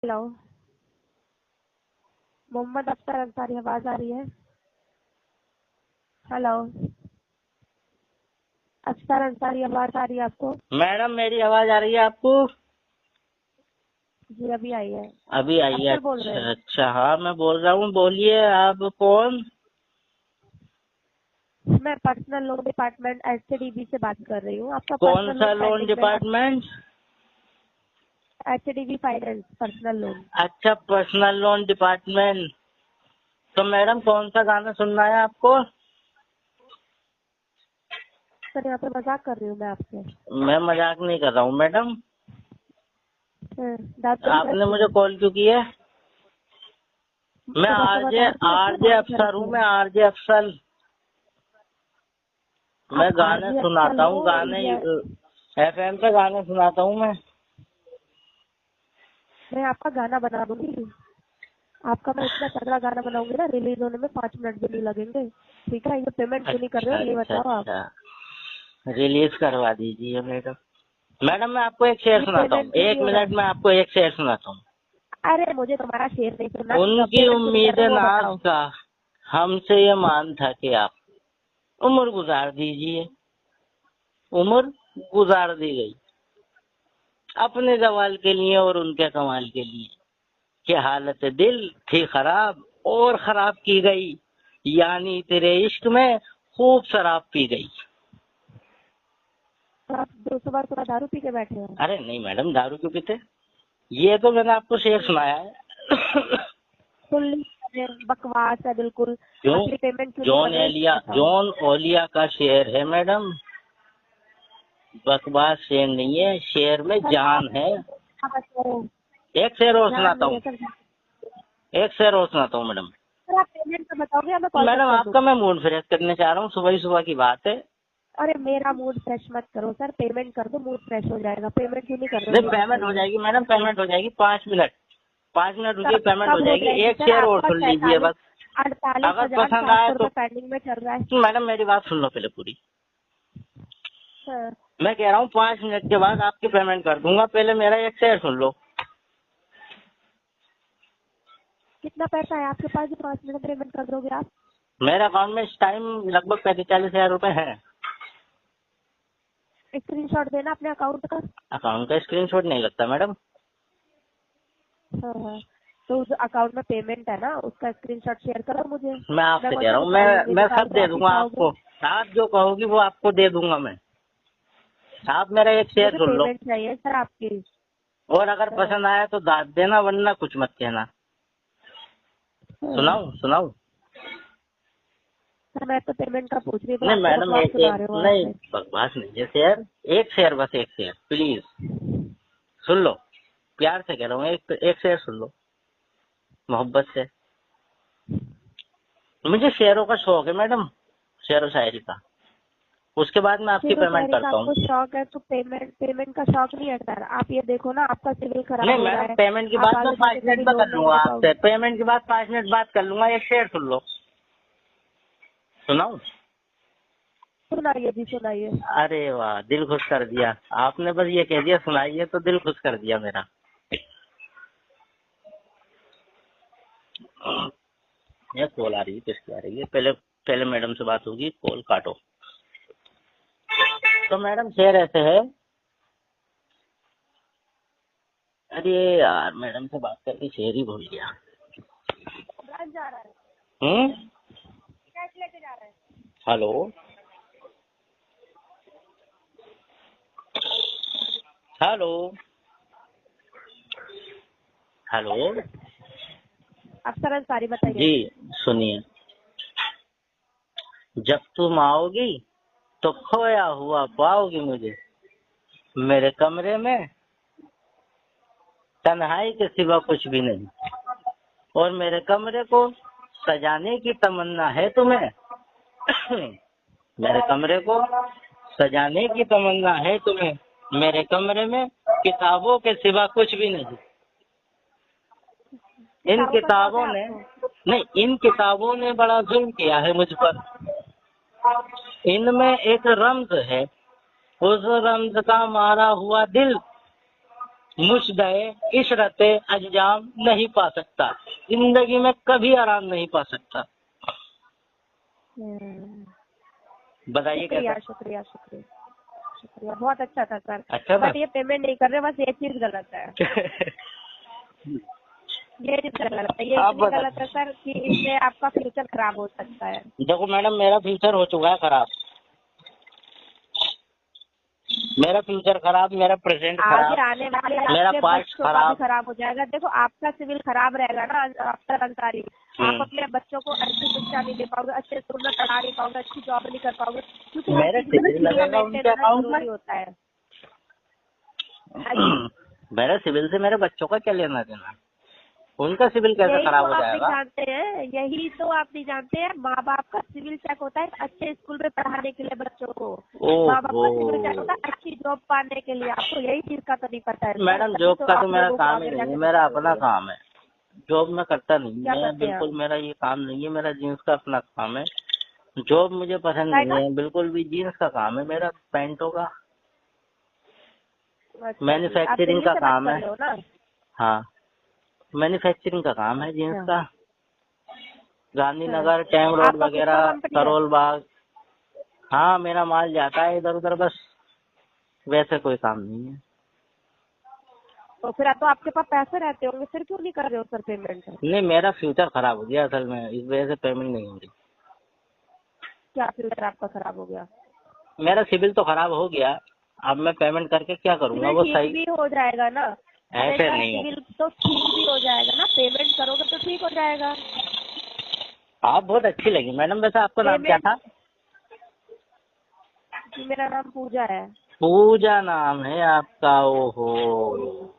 Hello, Mohammad Akhtar Ansari, आवाज आ रही है? हेलो, अख्तर अंसारी, आवाज आ रही है आपको? मैडम मेरी आवाज आ रही है आपको? जी अभी आई है। अभी आई है? अख्तर बोल रहे हैं? अच्छा हाँ मैं बोल रहा हूँ, बोलिए आप कौन? मैं पर्सनल लोन डिपार्टमेंट एचडीबी से बात कर रही हूँ। आपका कौन पर्सनल सा लोन लोन पेंडिंग में है। Department? HDB finance personal loan. अच्छा पर्सनल लोन डिपार्टमेंट। तो मैडम कौन सा गाना सुनना है आपको? सर यहाँ पे मजाक कर रही हूँ मैं आपसे। मैं मजाक नहीं कर रहा हूँ मैडम। दांत तो आपने रखी मुझे है। कॉल क्यों किया? मैं सुबह सुबह आरजे दारू पी रखी है, आरजे माथा अफसर हूँ, रखी मैं है। आरजे अफसर। मैं आप गाने आरजी अफसल सुनाता हूँ, हो गाने या? एफएम पे गाने सुनाता हूँ मैं। मैं आपका गाना बना दूंगी। आपका मैं इतना तगड़ा गाना बनाऊंगी ना, रिलीज होने में 5 मिनट भी नहीं लगेंगे। ठीक है, ये पेमेंट क्यों नहीं कर रहे अच्छा हो ये अच्छा बताओ आप। अच्छा, रिलीज करवा दीजिए मैडम। मैडम मैं आपको एक शेर ये सुनाता हूँ, पेमेंट क्यों नहीं एक हो रहा मिनट में है? आपको एक शेर सुनाता हूँ। अरे मुझे तुम्हारा शेर नहीं सुनना, उनकी पेमेंट क्यों नहीं कर उम्मीद रहे हो वो नाज बताओ। का हमसे ये मान था कि आप उम्र गुजार दीजिए। उम्र गुजार दी गई अपने जवाल के लिए और उनके कमाल के लिए, कि हालत दिल थी खराब और खराब की गई, यानी तेरे इश्क में खूब शराब पी गई। तो आप सुबह सुबह दारू पी के बैठे हो? अरे नहीं मैडम, दारू क्यों पीते? ये तो मैंने आपको शेर सुनाया है। सुन ली मैंने, बकवास है बिल्कुल। क्यों? असली पेमेंट क्यों नहीं कर रहे हो बताओ। जॉन ओलिया का शेर है मैडम, बकवास शेर नहीं है, शेर में सर आप जान है। क्या बता रहे हो? एक शेर और ध्यान सुनाता नहीं हूँ, है सर। एक शेर और सुनाता हूँ मैडम। सर आप पेमेंट का बताओगे या मैं कॉल कट मैडम कर दूँ? आपका मैं मूड फ्रेश करने चाह रहा हूँ, सुबह ही सुबह की बात है। अरे मेरा मूड फ्रेश मत करो सर, पेमेंट कर दो, मूड फ्रेश हो जाएगा। पेमेंट क्यों नहीं कर रहे हो नहीं ये पेमेंट हो बताइए। जाएगी मैडम, पेमेंट हो जाएगी, 5 मिनट, 5 मिनट सर रुकिए, पेमेंट हो कब हो जाएगी। जाएगी एक सर? शेर और आपका सुन लीजिए बस। 48 अगर हजार पसंद सात आए सौ तो रुपये पेंडिंग में चल रहा है। मैडम मेरी बात सुन लो पहले पूरी। हाँ। मैं कह रहा हूँ 5 मिनट के बाद आपकी पेमेंट कर दूंगा, पहले मेरा एक शेर सुन लो। कितना पैसा है आपके पास जो 5 मिनट पेमेंट कर दोगे आप? मेरे अकाउंट में इस टाइम लगभग 45,000 रुपए हैं। स्क्रीनशॉट देना अपने अकाउंट का। अकाउंट का स्क्रीनशॉट नहीं लगता मैडम। हाँ हाँ, तो जो अकाउंट में पेमेंट है ना उसका स्क्रीनशॉट शेयर करो मुझे। मैं मैं आपसे कौन कह सा रहा हूँ, निकालूंगी, मैं निकाल सब तो दे आप ही दूंगा पाओगे। आपको। आप जो कहोगी वो आपको दे दूंगा मैं। आप मेरा एक शेर मुझे सुन लो, पेमेंट चाहिए सर आपकी। और अगर हाँ, पसंद आया तो दाद देना, वरना कुछ मत कहना। हाँ। सुनाऊं सुनाऊं? सर मैं तो पेमेंट का पूछ रही हूँ, नहीं आप तो मैडम, बकवास सुना रहे हो वहाँ नहीं से। बकवास नहीं है, शेर एक शेर, बस एक शेर प्लीज सुन लो। प्यार से कह रहा हूँ, एक शेर सुन लो मोहब्बत से। मुझे शेरों का शौक है मैडम, शेर व शायरी का। उसके बाद मैं आपकी शेरो पेमेंट शायरी का करता हूँ। आपको शौक है तो पेमेंट का शौक नहीं है सर। आप ये देखो ना, आपका सिविल नहीं खराब हो रहा मैडम, है। पेमेंट की आप बात मैं आगे जाके 5 मिनट कभी में कर लोन नहीं लूंगा दे आपसे, पाओगे। पेमेंट की बात 5 मिनट बात कर लूंगा। एक शेर सुन लो, सुनाऊं? सुनाइए जी, सुनाइए। अरे वाह, दिल खुश कर दिया आपने, बस ये कह दिया सुनाइए तो दिल खुश कर दिया मेरा। ये कॉल आ रही है, किसकी आ रही है? पहले पहले मैडम से बात होगी, कॉल काटो। तो मैडम शेर ऐसे है। अरे यार, मैडम से बात करके शेर ही भूल गया। ब्रांच जा रहा है, हम्म। कैश लेके जा रहा है। Hello hello hello. अफसर अंसारी बताइए। जी सुनिए, जब तुम आओगी तो खोया हुआ पाओगी मुझे, मेरे कमरे में तन्हाई के सिवा कुछ भी नहीं, और मेरे कमरे को सजाने की तमन्ना है तुम्हें। मेरे कमरे को सजाने की तमन्ना है तुम्हें, मेरे कमरे में किताबों के सिवा कुछ भी नहीं। इन किताबों का शौक है किताबों ने, आपको? नहीं, इन किताबों ने बड़ा जुल्म किया है मुझ पर। इनमें एक रम्ज है, उस रम्ज का मारा हुआ दिल मुझदे इशरते अंजाम नहीं पा सकता, जिंदगी में कभी आराम नहीं पा सकता। बताइए शुक्रिया कैसा? शुक्रिया शुक्रिया शुक्रिया, बहुत अच्छा था सर। अच्छा था। बट ये पेमेंट नहीं कर रहे, बस ये चीज गलत है। ये चीज गलत है, ये आप इतनी बता। गलत है सर कि इससे आपका फ्यूचर खराब हो सकता है। देखो मैडम, मेरा फ्यूचर हो चुका है खराब, मेरा फ्यूचर खराब, मेरा प्रेजेंट आगे खराब, आने वाले मेरा आपके पास्ट बच्चों का भी खराब। खराब हो जाएगा। देखो आपका सिविल खराब रहेगा ना आफ्टर अंसारी, आप अपने बच्चों को अच्छी शिक्षा नहीं दे पाओगे, अच्छे स्कूल में पढ़ा नहीं पाओगे, अच्छी जॉब नहीं कर पाओगे, क्योंकि हर मेरा चीज में सिविल सिविल लगेगा मेंटेन उनके होना अकाउंट जरूरी में। होता है। हाँ जी। मेरा सिविल से मेरे बच्चों का क्या लेना देना? उनका सिविल कैसे यही तो खराब हो आप नहीं जाएगा? जानते हैं, यही तो आप नहीं जानते हैं। माँ बाप का सिविल चेक होता है अच्छे स्कूल में पढ़ाने के लिए बच्चों को, माँ बाप का सिविल चेक होता है अच्छी जॉब पाने के लिए। आपको यही चीज का तो नहीं पता है मैडम सर, जॉब तो का तो आप मेरा लोगों को काम ही आगे नहीं है, जाके मेरा दिक्कत अपना होगी। काम है। जॉब में करता नहीं, क्या मैं करते हैं आप? बिल्कुल, मेरा ये काम नहीं है, मेरा जीन्स का अपना काम है। जॉब मुझे पसंद काय नहीं का? है बिल्कुल भी, जीन्स का काम है मेरा, पैंटों का। अच्छा जी, आप मैन्युफैक्चरिंग दिल्ली का से बात काम कर है। रहे हो ना? हाँ, मैन्युफैक्चरिंग का काम है जीन्स अच्छा का। अच्छा। गांधीनगर, टैंग रोड आपका खुद का वगैरह, कंपनी है? करोल बाग। हाँ, मेरा माल जाता है इधर उधर बस, वैसे कोई काम नहीं है। तो फिर तो आपके पास पैसे रहते होंगे, फिर क्यों नहीं कर रहे हो सर पेमेंट? नहीं, मेरा फ्यूचर खराब हो गया असल में, इस वजह से पेमेंट नहीं हो रही। क्या फ्यूचर आपका खराब हो गया? मेरा सिविल तो खराब हो गया, अब मैं पेमेंट करके क्या करूंगा? सिविल वो ठीक सही भी हो जाएगा ना? अरे ऐसे सर नहीं हो। सिविल तो ठीक भी हो जाएगा ना, पेमेंट करोगे तो ठीक हो जाएगा। आप बहुत अच्छी लगी मैडम, वैसे आपका नाम क्या पेमेंट, था? जी मेरा नाम पूजा है। पूजा नाम है आपका? ओहो,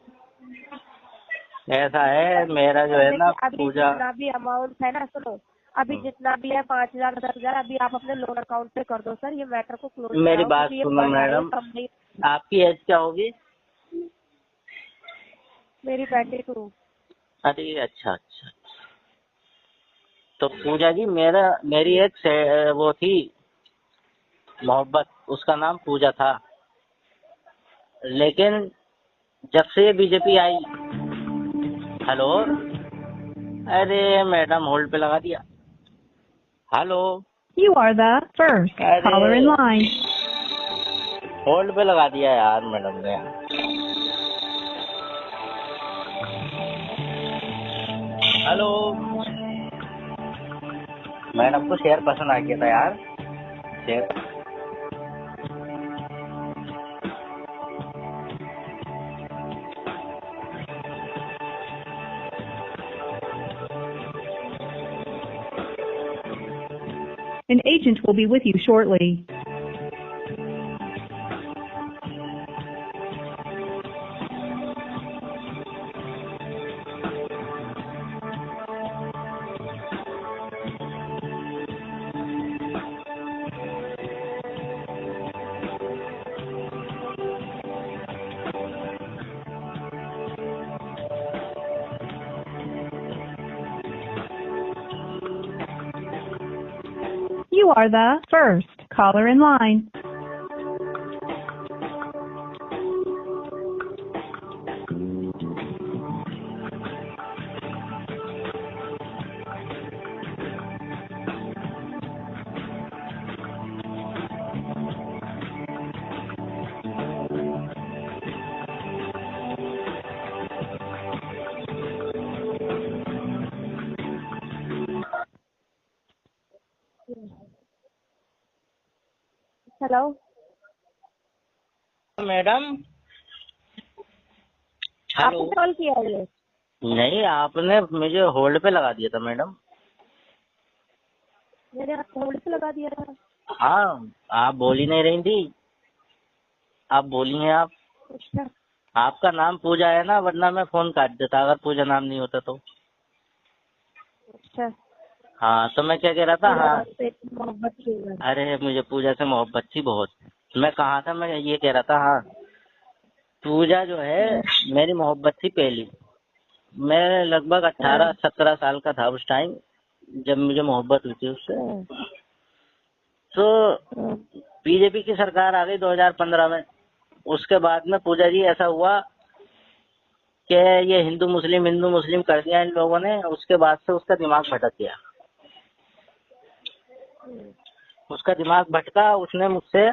ऐसा है। मेरा जो सर है ना देखिए अभी पूजा। जितना भी अमाउंट है ना, सुनो, अभी जितना भी है 5,000 10,000 अभी आप अपने लोन अकाउंट पे कर दो सर, ये मैटर को क्लोज मेरी कराओ, बात क्योंकि ये सुनो बढ़ रहा है, ये मैडम, कम नहीं। आपकी एज क्या होगी? मेरी 22। अरे अच्छा अच्छा। तो पूजा जी, मेरी एक वो थी मोहब्बत, उसका नाम पूजा था, लेकिन जब से ये बीजेपी आई। हेलो, अरे मैडम होल्ड पे लगा दिया। Hello, You are the first caller in अरे line. होल्ड पे लगा दिया यार मैडम ने। हेलो, मैडम को शेयर पसंद आ गया था यार, share. An agent will be with you shortly. You are the first caller in line. Hello madam, hello. आपने कॉल किया है ये? नहीं, आपने मुझे होल्ड पे लगा दिया था मैडम। मैंने आपको होल्ड पे लगा दिया था। हाँ, आप बोल ही नहीं रही थी, आप बोली हैं आप। अच्छा आपका नाम पूजा है ना, वरना मैं फोन काट देता अगर पूजा नाम नहीं होता तो। अच्छा। हाँ, तो मैं क्या कह रहा था? हाँ, से मोहब्बत की है। अरे मुझे पूजा से मोहब्बत थी बहुत। मैं कहा था, मैं ये कह रहा था, हाँ, पूजा जो है मेरी मोहब्बत थी पहली। मैं लगभग 18-17 साल का था उस टाइम जब मुझे मोहब्बत हुई थी उससे। तो बीजेपी की सरकार आ गई 2015 में। उसके बाद में पूजा जी ऐसा हुआ कि ये हिंदू मुस्लिम कर दिया इन लोगों ने। उसके बाद से उसका दिमाग भटक गया। उसका दिमाग भटका। उसने मुझसे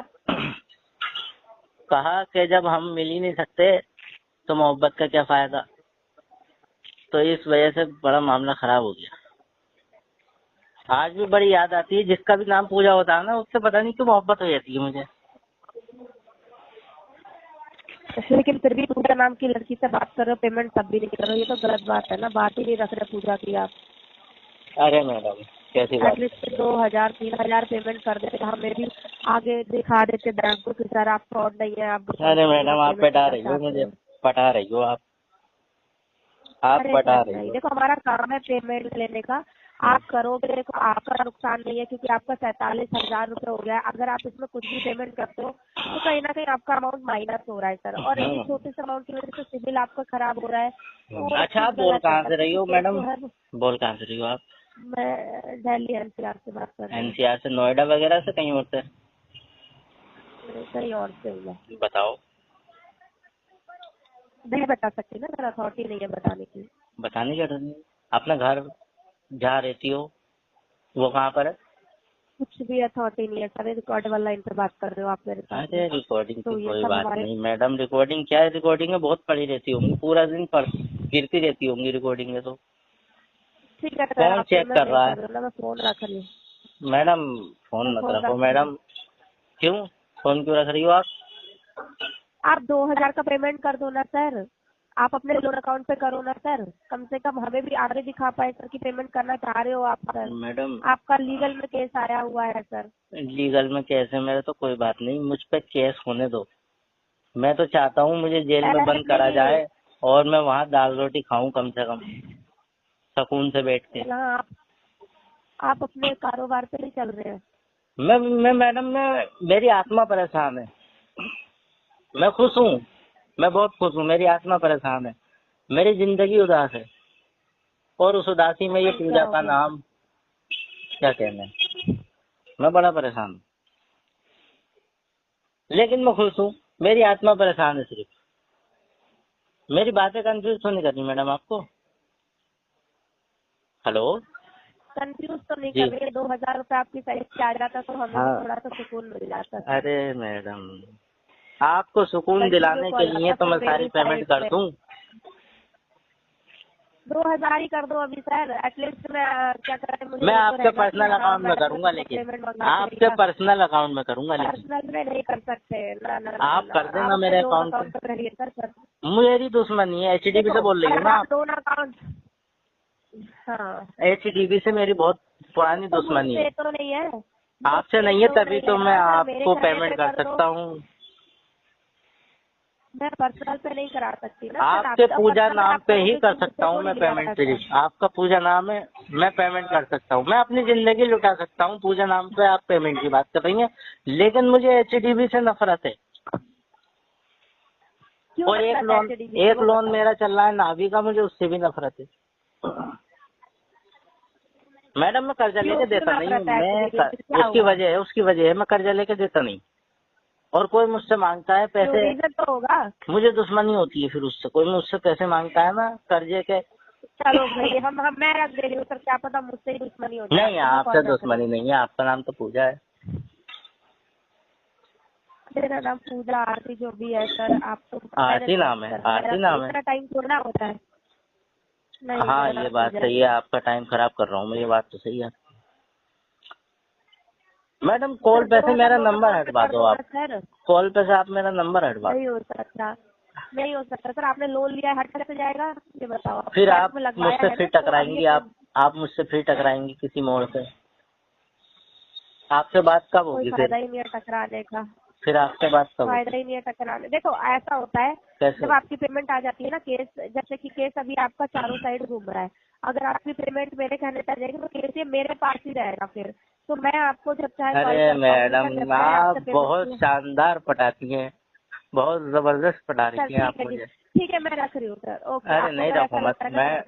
कहा कि जब हम मिल ही नहीं सकते तो मोहब्बत का क्या फायदा। तो इस वजह से बड़ा मामला खराब हो गया। आज भी बड़ी याद आती है। जिसका भी नाम पूजा होता है ना, उससे पता नहीं क्यों मोहब्बत हो जाती है मुझे। लेकिन फिर भी पूजा नाम की लड़की से बात कर रहे हो, पेमेंट तब भी नहीं कर रहे हो, ये तो गलत बात है ना। बात ही नहीं रख रहे पूजा की आप। अरे मैडम कैसी बात। एटलीस्ट 2000 3000 पेमेंट कर देते, हमें भी आगे दिखा देते बैंक को कि सर आप फ्रॉड नहीं है। आप अरे मैडम आप पटा रही हो मुझे, पटा रही हो आप पटा रही हो। देखो हमारा काम है पेमेंट लेने का। आप करोगे, देखो आपका नुकसान नहीं है क्योंकि आपका 47,000 रुपये हो गया। अगर आप इसमें कुछ भी पेमेंट करते हो तो कहीं ना कहीं आपका अमाउंट माइनस हो रहा है सर। और इस छोटे से अमाउंट की वजह से सिविल आपका खराब हो रहा है। अच्छा आप बोल कहाँ से रही हो मैडम? बोल कहाँ से रही हो आप? मैं दिल्ली एनसीआर से बात कर रही हूँ। एनसीआर से? नोएडा वगैरह से कहीं और से? कहीं और से हुआ। बताओ। नहीं बता सकती ना सर, अथॉरिटी नहीं है बताने की। बताने क्या डर? अपना घर जहाँ रहती हो वो कहाँ पर है? कुछ भी अथॉरिटी नहीं है सर। रिकॉर्ड वाला इन पे बात कर रहे हो आप मेरे साथ। अरे रिकॉर्डिंग तो की ये कोई सब बात हमारे नहीं मैडम। रिकॉर्डिंग क्या है? रिकॉर्डिंग में बहुत पड़ी रहती होंगी, पूरा दिन पर गिरती रहती होंगी रिकॉर्डिंग में। तो ठीक है सर, कौन चेक कर रहा है? मैं फोन रख रही हूँ मैडम फोन मत रखो मैडम। क्यों फोन क्यों रख रही हो आप? आप 2000 का पेमेंट कर दो ना सर। आप अपने लोन अकाउंट पे करो ना सर। कम से कम हमें भी आगे दिखा पाए सर कि पेमेंट करना चाह रहे हो आप सर। मैडम आपका लीगल में केस आया हुआ है सर। लीगल में केस है मेरा तो कोई बात नहीं, मुझ पे केस होने दो। मैं तो चाहता हूँ मुझे जेल में बंद करा जाए और मैं वहाँ दाल रोटी खाऊं कम से कम सुकून से बैठ के। आप अपने कारोबार पे नहीं चल रहे हैं। मैं मैडम मेरी आत्मा परेशान है। मैं खुश हूँ, मैं बहुत खुश हूँ। मेरी आत्मा परेशान है, मेरी जिंदगी उदास है। और उस उदासी में ये पूजा का नाम क्या कहना। मैं बड़ा परेशान हूँ लेकिन मैं खुश हूँ। मेरी आत्मा परेशान है सिर्फ। मेरी बातें कंफ्यूज तो नहीं करनी मैडम आपको? हेलो कंफ्यूज तो नहीं कर रही है। 2000 रुपये आपकी साइड से आ जाता तो हमें थोड़ा सा सुकून मिल जाता। अरे मैडम आपको सुकून दिलाने के लिए तो मैं सारी पेमेंट कर दूं। 2000 ही कर दो अभी सर। एटलीस्ट मैं क्या करें, मुझे मैं आपके पर्सनल अकाउंट में करूंगा, लेकिन आपके पर्सनल अकाउंट में करूंगा। लेकिन पर्सनल में नहीं कर सकते ना। आप कर देना मेरे अकाउंट पे करिए सर। मेरी दुश्मनी है एचडीबी से बोल रही हूँ ना आप? दोनों अकाउंट। हाँ एचडीबी से मेरी बहुत पुरानी दुश्मनी है। तो नहीं है आपसे नहीं है तभी तो मैं आपको पेमेंट कर सकता हूँ। मैं पर्सनल पे नहीं करा सकती ना। आपके पूजा नाम पे ही कर सकता हूँ मैं पेमेंट। प्लीज आपका पूजा नाम है, मैं पेमेंट कर सकता हूँ। मैं अपनी जिंदगी लुटा सकता हूँ पूजा नाम पे। आप पेमेंट की बात कर रही हैं लेकिन मुझे एचडीबी से नफरत है। और एक लोन मेरा चल रहा है नाभी का, मुझे उससे भी नफरत है। मैडम मैं कर्जा लेके देता नहीं हूँ। मैं उसकी वजह है मैं कर्जा लेके देता नहीं। और कोई मुझसे मांगता है पैसे तो होगा, मुझे दुश्मनी होती है फिर उससे। कोई मुझसे पैसे मांगता है ना कर्जे के। चलो भाई मैं रख दे रही हूँ सर। क्या पता मुझसे ही दुश्मनी हो जाए। नहीं आपसे दुश्मनी नहीं है। आपका नाम तो पूजा है। मेरा नाम पूजा आरती जो भी है सर। आप तो आरती नाम है? आरती नाम है? टाइम थोड़ा होता है। हाँ ये बात सही है। आपका टाइम खराब कर रहा हूँ मैं, ये बात तो सही है। मैडम कॉल पे से मेरा नंबर हटवा दो आप। कॉल पे से आप मेरा नंबर हटवा दो। नहीं हो सकता सर। आपने लोन लिया है, हट कैसे जाएगा ये बताओ। फिर आप मुझसे फिर टकराएंगी। आप मुझसे फिर टकराएंगी किसी मोड़ पे। आपसे बात कब होगी फिर? फायदा ही नहीं है टकराने का। फिर आपसे बात कब? फायदा ही नहीं है टकराने। देखो ऐसा होता है जब आपकी पेमेंट आ जाती है ना, केस जैसे कि केस अभी आपका चारों साइड घूम रहा है। अगर आपकी पेमेंट मेरे कहने पर जाएगी तो केस ये मेरे पास ही रहेगा फिर। तो मैं आपको जब चाहे। अरे मैडम आप बहुत शानदार पटाती हैं, बहुत जबरदस्त पटा रही हैं आप मुझे। ठीक है मैं रख रही हूँ सर। ओके अरे नहीं रखो मत। मैं